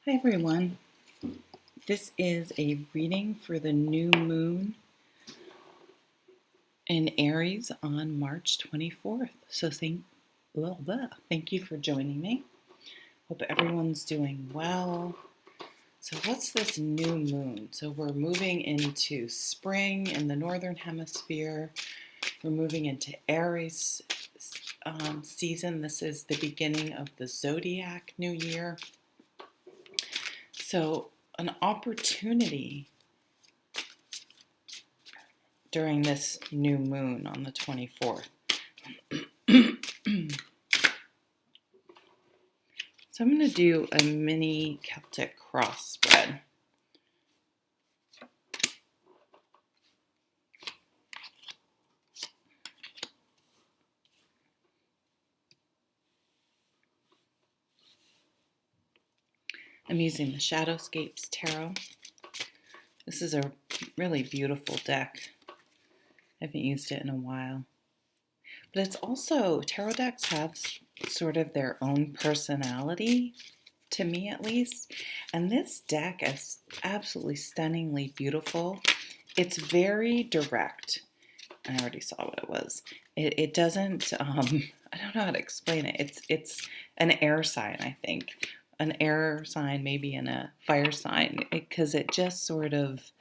Hi everyone. This is a reading for the new moon in Aries on March 24th. So thank you for joining me. Hope everyone's doing well. So what's this new moon? So we're moving into spring in the northern hemisphere. We're moving into Aries season. This is the beginning of the zodiac new year. So an opportunity during this new moon on the 24th. So I'm going to do a mini Celtic cross spread. I'm using the Shadowscapes Tarot. This is a really beautiful deck. I haven't used it in a while. But it's also, tarot decks have sort of their own personality, to me at least. And this deck is absolutely stunningly beautiful. It's very direct. I already saw what it was. It doesn't, I don't know how to explain it. It's an air sign, I think. An air sign, maybe in a fire sign, because it just sort of,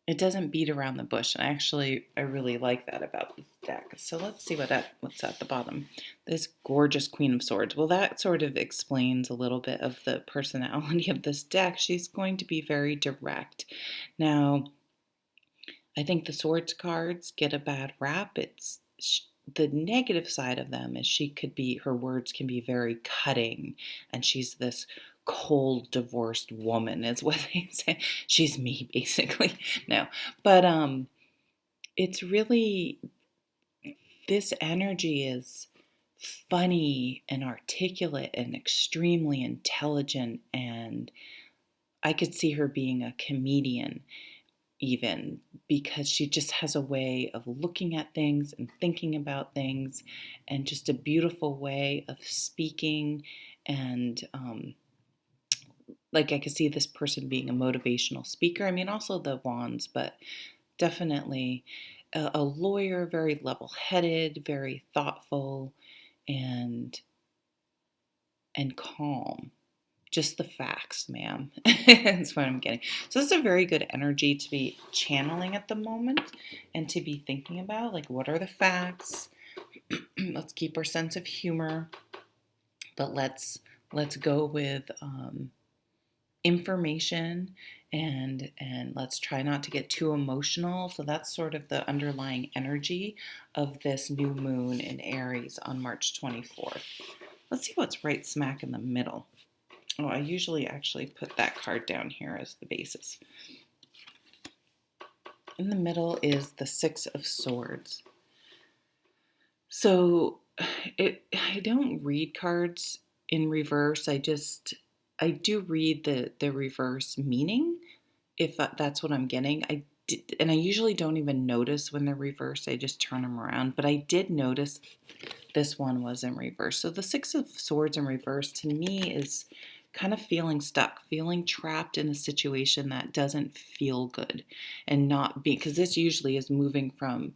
it doesn't beat around the bush. And I really like that about this deck. So let's see what's at the bottom. This gorgeous Queen of Swords. Well, that sort of explains a little bit of the personality of this deck. She's going to be very direct. Now, I think the swords cards get a bad rap. The negative side of them is her words can be very cutting, and she's this cold divorced woman is what they say. She's me basically. No, but it's really, this energy is funny and articulate and extremely intelligent, and I could see her being a comedian even, because she just has a way of looking at things and thinking about things, and just a beautiful way of speaking. And I could see this person being a motivational speaker. I mean, also the wands, but definitely a lawyer, very level-headed, very thoughtful, and calm. Just the facts, ma'am. That's what I'm getting. So this is a very good energy to be channeling at the moment and to be thinking about, like, what are the facts? Let's keep our sense of humor, but let's go with information, and let's try not to get too emotional. So that's sort of the underlying energy of this new moon in Aries on March 24th. Let's see what's right smack in the middle. Oh, I usually actually put that card down here as the basis. In the middle is the Six of Swords. So I don't read cards in reverse. I do read the reverse meaning, if that's what I'm getting. And I usually don't even notice when they're reversed. I just turn them around. But I did notice this one was in reverse. So the Six of Swords in reverse to me is kind of feeling stuck, feeling trapped in a situation that doesn't feel good, and not be, because this usually is moving from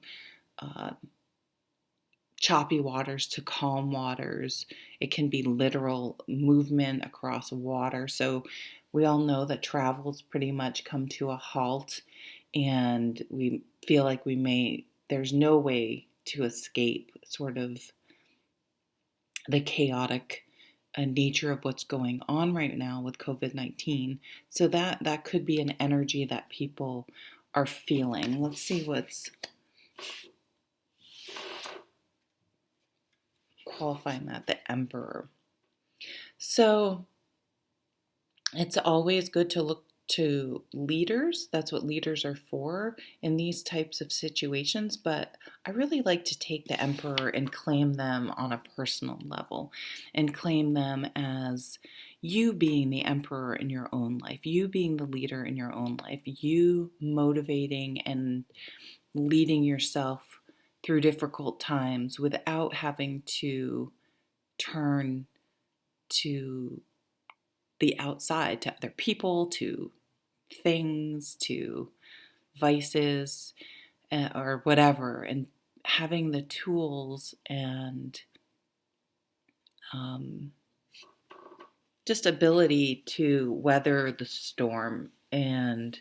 choppy waters to calm waters. It can be literal movement across water. So we all know that travel's pretty much come to a halt, and we feel like there's no way to escape sort of the chaotic nature of what's going on right now with COVID-19. So that could be an energy that people are feeling. Let's see what's qualifying that. The Emperor. So it's always good to look to leaders. That's what leaders are for in these types of situations. But I really like to take the Emperor and claim them on a personal level, and claim them as you being the Emperor in your own life, you being the leader in your own life, you motivating and leading yourself through difficult times without having to turn to the outside, to other people, to things, to vices, or whatever, and having the tools and just ability to weather the storm and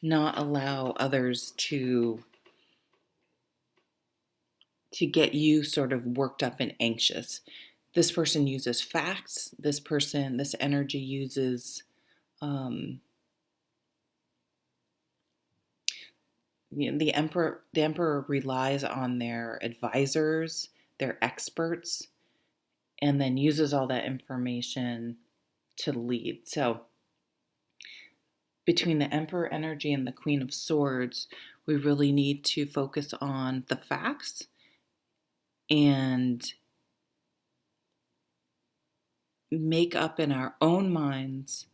not allow others to get you sort of worked up and anxious. This person uses facts. This energy uses the emperor relies on their advisors, their experts, and then uses all that information to lead. So between the emperor energy and the queen of swords, we really need to focus on the facts and make up in our own minds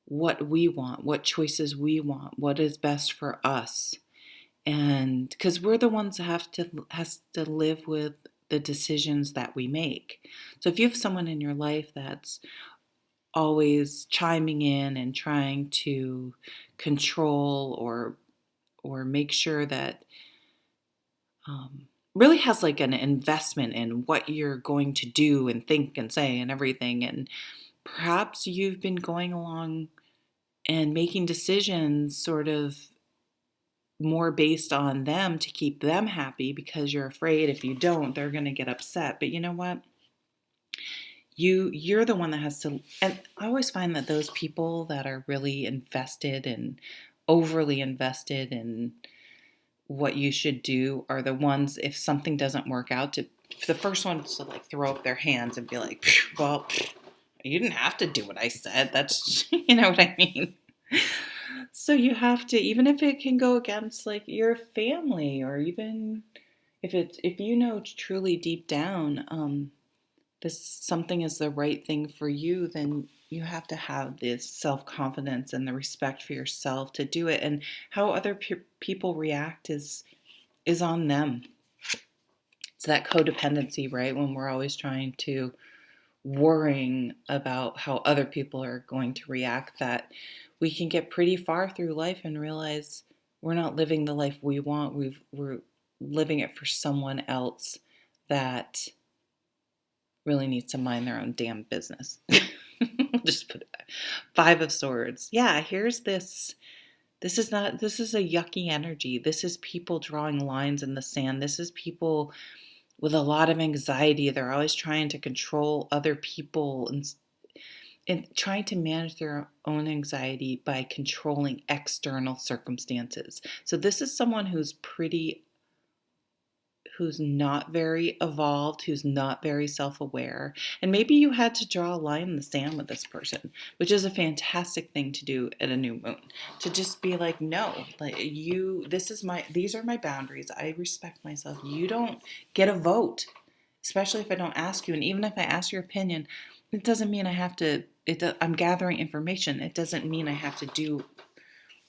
what we want, what choices we want, what is best for us. And because we're the ones that has to live with the decisions that we make. So if you have someone in your life that's always chiming in and trying to control or make sure that really has like an investment in what you're going to do and think and say and everything, and perhaps you've been going along and making decisions sort of more based on them to keep them happy because you're afraid if you don't, they're going to get upset. But you know what? You're the one that has to, and I always find that those people that are really invested and overly invested in what you should do are the ones, if something doesn't work out, to the first ones to like throw up their hands and be like, well, you didn't have to do what I said. That's, you know what I mean? So you have to, even if it can go against like your family, or even if you know truly deep down, this something is the right thing for you, then you have to have this self-confidence and the respect for yourself to do it. And how other people react is on them. It's that codependency, right? When we're always trying to worrying about how other people are going to react, that we can get pretty far through life and realize we're not living the life we want. We're living it for someone else that really needs to mind their own damn business. Just put it back. Five of Swords. Yeah, here's this. This is a yucky energy. This is people drawing lines in the sand. This is people with a lot of anxiety. They're always trying to control other people and trying to manage their own anxiety by controlling external circumstances. So this is someone who's not very evolved, who's not very self-aware. And maybe you had to draw a line in the sand with this person, which is a fantastic thing to do at a new moon. To just be like, no, like these are my boundaries. I respect myself. You don't get a vote, especially if I don't ask you. And even if I ask your opinion, it doesn't mean I have to, I'm gathering information. It doesn't mean I have to do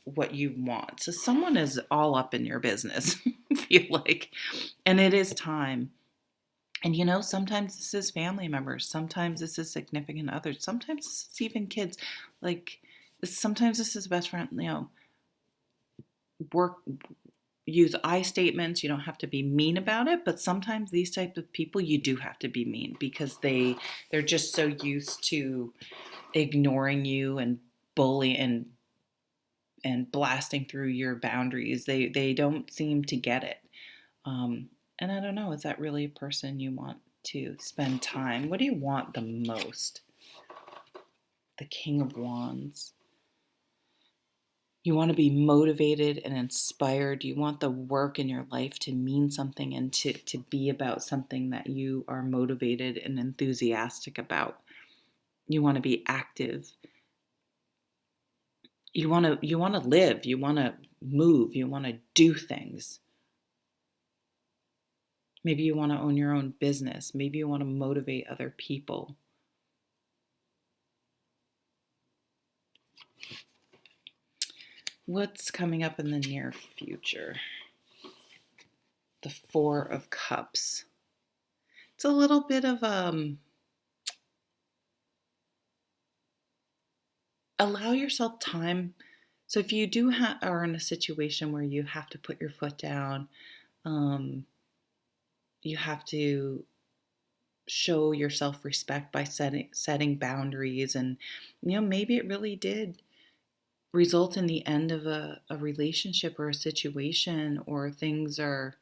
what you want. So someone is all up in your business, I feel like. And it is time. And sometimes this is family members. Sometimes this is significant others. Sometimes this is even kids. Like, sometimes this is best friend, use I statements. You don't have to be mean about it, but sometimes these types of people, you do have to be mean because they're just so used to ignoring you and bullying and blasting through your boundaries. They don't seem to get it. And I don't know, is that really a person you want to spend time? What do you want the most? The King of Wands. You want to be motivated and inspired. You want the work in your life to mean something and to be about something that you are motivated and enthusiastic about. You want to be active. You want to live. You want to move. You want to do things. Maybe you want to own your own business. Maybe you want to motivate other people. What's coming up in the near future? The Four of Cups. it's a little bit of allow yourself time. So if you are in a situation where you have to put your foot down, um, you have to show yourself respect by setting boundaries, and maybe it really did result in the end of a relationship or a situation, or things are,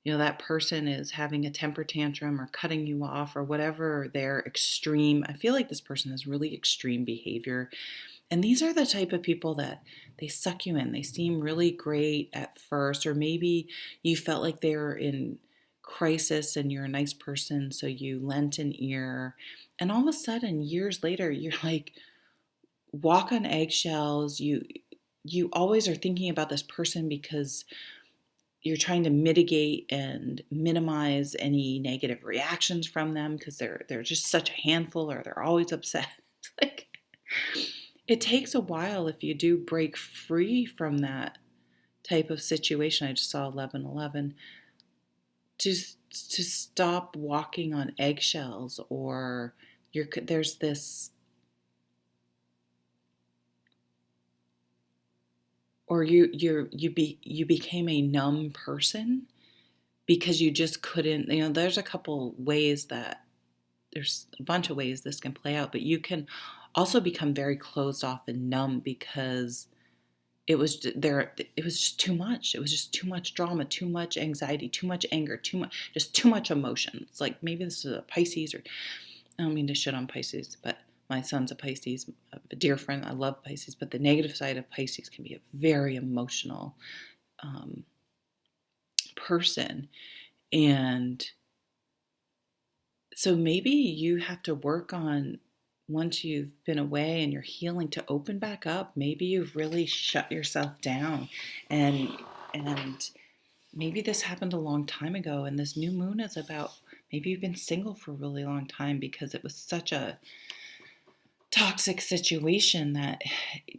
that person is having a temper tantrum or cutting you off or whatever their extreme. I feel like this person has really extreme behavior. And these are the type of people that they suck you in. They seem really great at first, or maybe you felt like they were in crisis and you're a nice person, so you lent an ear. And all of a sudden, years later, you're like walk on eggshells. You always are thinking about this person because you're trying to mitigate and minimize any negative reactions from them because they're just such a handful, or they're always upset. It's like it takes a while if you do break free from that type of situation. I just saw 1111 to stop walking on eggshells, or there's this, or you became a numb person because you just couldn't. There's a couple ways that there's a bunch of ways this can play out, but you can also become very closed off and numb because it was just too much. It was just too much drama, too much anxiety, too much anger, too much emotion. It's like, maybe this is a Pisces, or I don't mean to shit on Pisces, but my son's a Pisces, a dear friend. I love Pisces, but the negative side of Pisces can be a very emotional person. And so maybe you have to work on, once you've been away and you're healing, to open back up. Maybe you've really shut yourself down, and maybe this happened a long time ago, and this new moon is about, maybe you've been single for a really long time because it was such a toxic situation that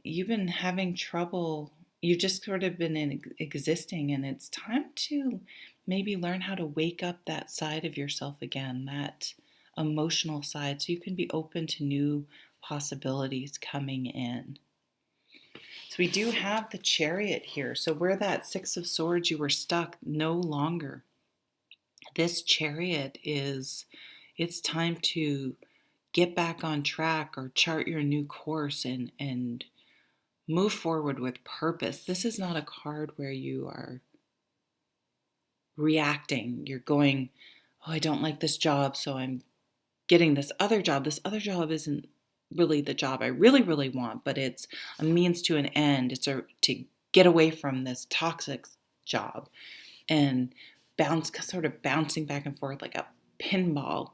you've been having trouble. You've just sort of been existing, and it's time to maybe learn how to wake up that side of yourself again, that emotional side, so you can be open to new possibilities coming in. So we do have the Chariot here. So where that Six of Swords, you were stuck, no longer. This Chariot is, it's time to get back on track or chart your new course and move forward with purpose. This is not a card where you are reacting. You're going, oh, I don't like this job, so I'm getting this other job. This other job isn't really the job I really, really want, but it's a means to an end. It's to get away from this toxic job and sort of bouncing back and forth like a pinball.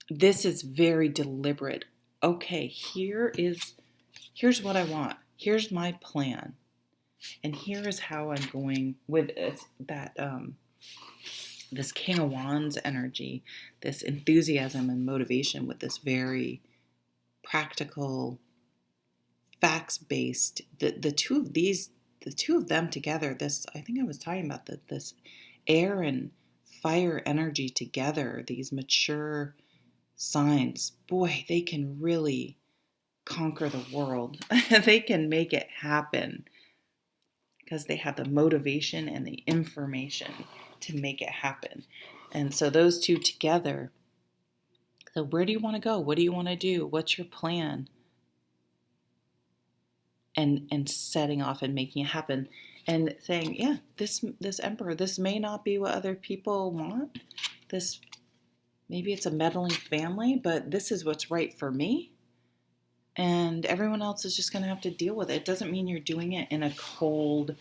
This is very deliberate. Okay, here's what I want. Here's my plan. And here is how I'm going with that this King of Wands energy, this enthusiasm and motivation, with this very practical, facts-based. The two of them together. This, I think I was talking about this air and fire energy together. These mature signs, boy, they can really conquer the world. They can make it happen because they have the motivation and the information to make it happen. And so those two together, so where do you want to go? What do you want to do? What's your plan? And setting off and making it happen, and saying, yeah, this Emperor, this may not be what other people want. This, maybe it's a meddling family, but this is what's right for me. And everyone else is just going to have to deal with it. It doesn't mean you're doing it in a cold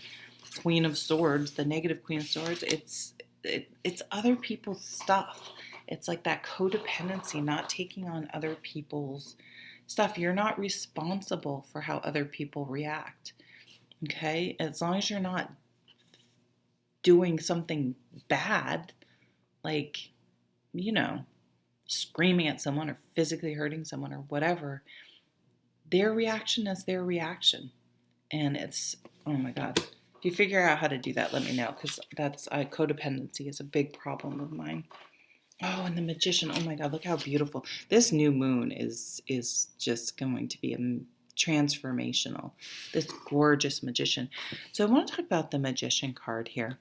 Queen of Swords, the negative Queen of Swords. It's other people's stuff. It's like that codependency, not taking on other people's stuff. You're not responsible for how other people react. Okay? As long as you're not doing something bad, like, screaming at someone or physically hurting someone or whatever, their reaction is their reaction. And it's, oh my God. If you figure out how to do that, let me know, because codependency is a big problem of mine. Oh, and the Magician. Oh my God, look how beautiful. This new moon is just going to be transformational. This gorgeous Magician. So I want to talk about the Magician card here.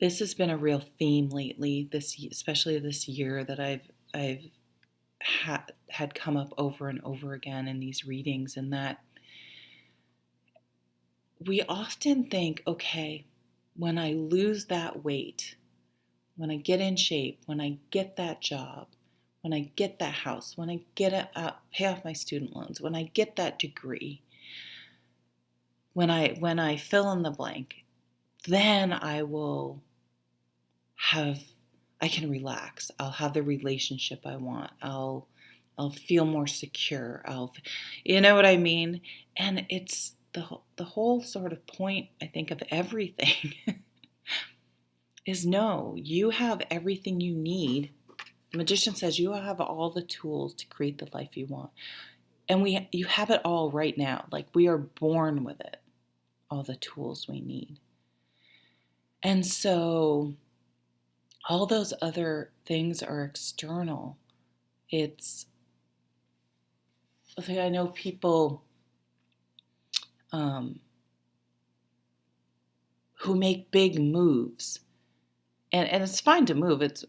This has been a real theme lately, especially this year, that I've had come up over and over again in these readings, and that we often think, okay, when I lose that weight, when I get in shape, when I get that job, when I get that house, when I pay off my student loans, when I get that degree, when I fill in the blank, then I can relax. I'll have the relationship I want. I'll feel more secure. You know what I mean? And it's the whole sort of point, I think, of everything is no, you have everything you need. The Magician says you have all the tools to create the life you want. And you have it all right now. Like, we are born with it, all the tools we need. And so all those other things are external. I know people who make big moves, and it's fine to move. It's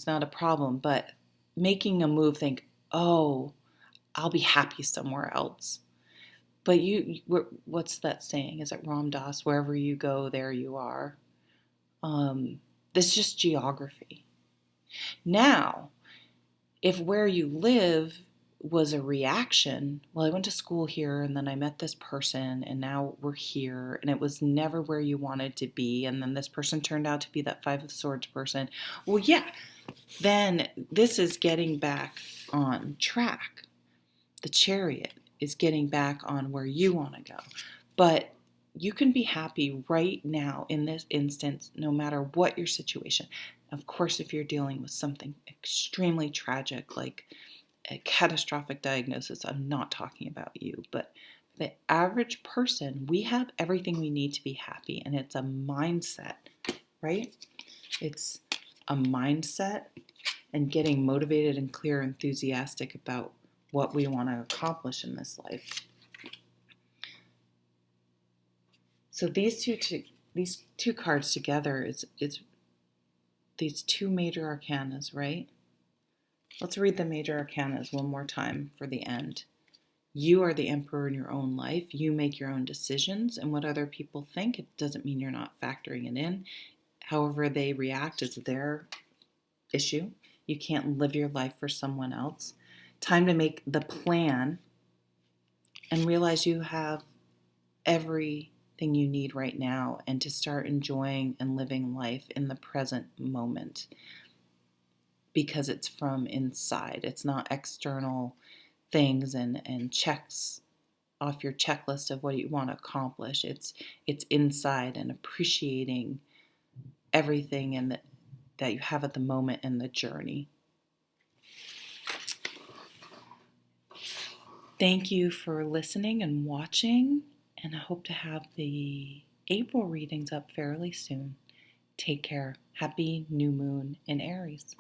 not a problem, but making a move, think, oh, I'll be happy somewhere else. But what's that saying? Is it Ram Dass? Wherever you go, there you are. This is just geography. Now, if where you live was a reaction, well, I went to school here and then I met this person and now we're here, and it was never where you wanted to be, and then this person turned out to be that Five of Swords person. Well, yeah, then this is getting back on track. The Chariot is getting back on where you want to go. But you can be happy right now in this instance, no matter what your situation. Of course, if you're dealing with something extremely tragic, like a catastrophic diagnosis, I'm not talking about you, but the average person, we have everything we need to be happy, and it's a mindset, right? It's a mindset and getting motivated and clear, enthusiastic about what we want to accomplish in this life. So these two cards together is these two major arcanas, right? Let's read the major arcanas one more time for the end. You are the emperor in your own life. You make your own decisions, and what other people think, it doesn't mean you're not factoring it in. However they react is their issue. You can't live your life for someone else. Time to make the plan and realize you have everything you need right now, and to start enjoying and living life in the present moment, because it's from inside. It's not external things and checks off your checklist of what you want to accomplish. It's inside, and appreciating everything and that you have at the moment in the journey. Thank you for listening and watching, and I hope to have the April readings up fairly soon. Take care. Happy new moon in Aries.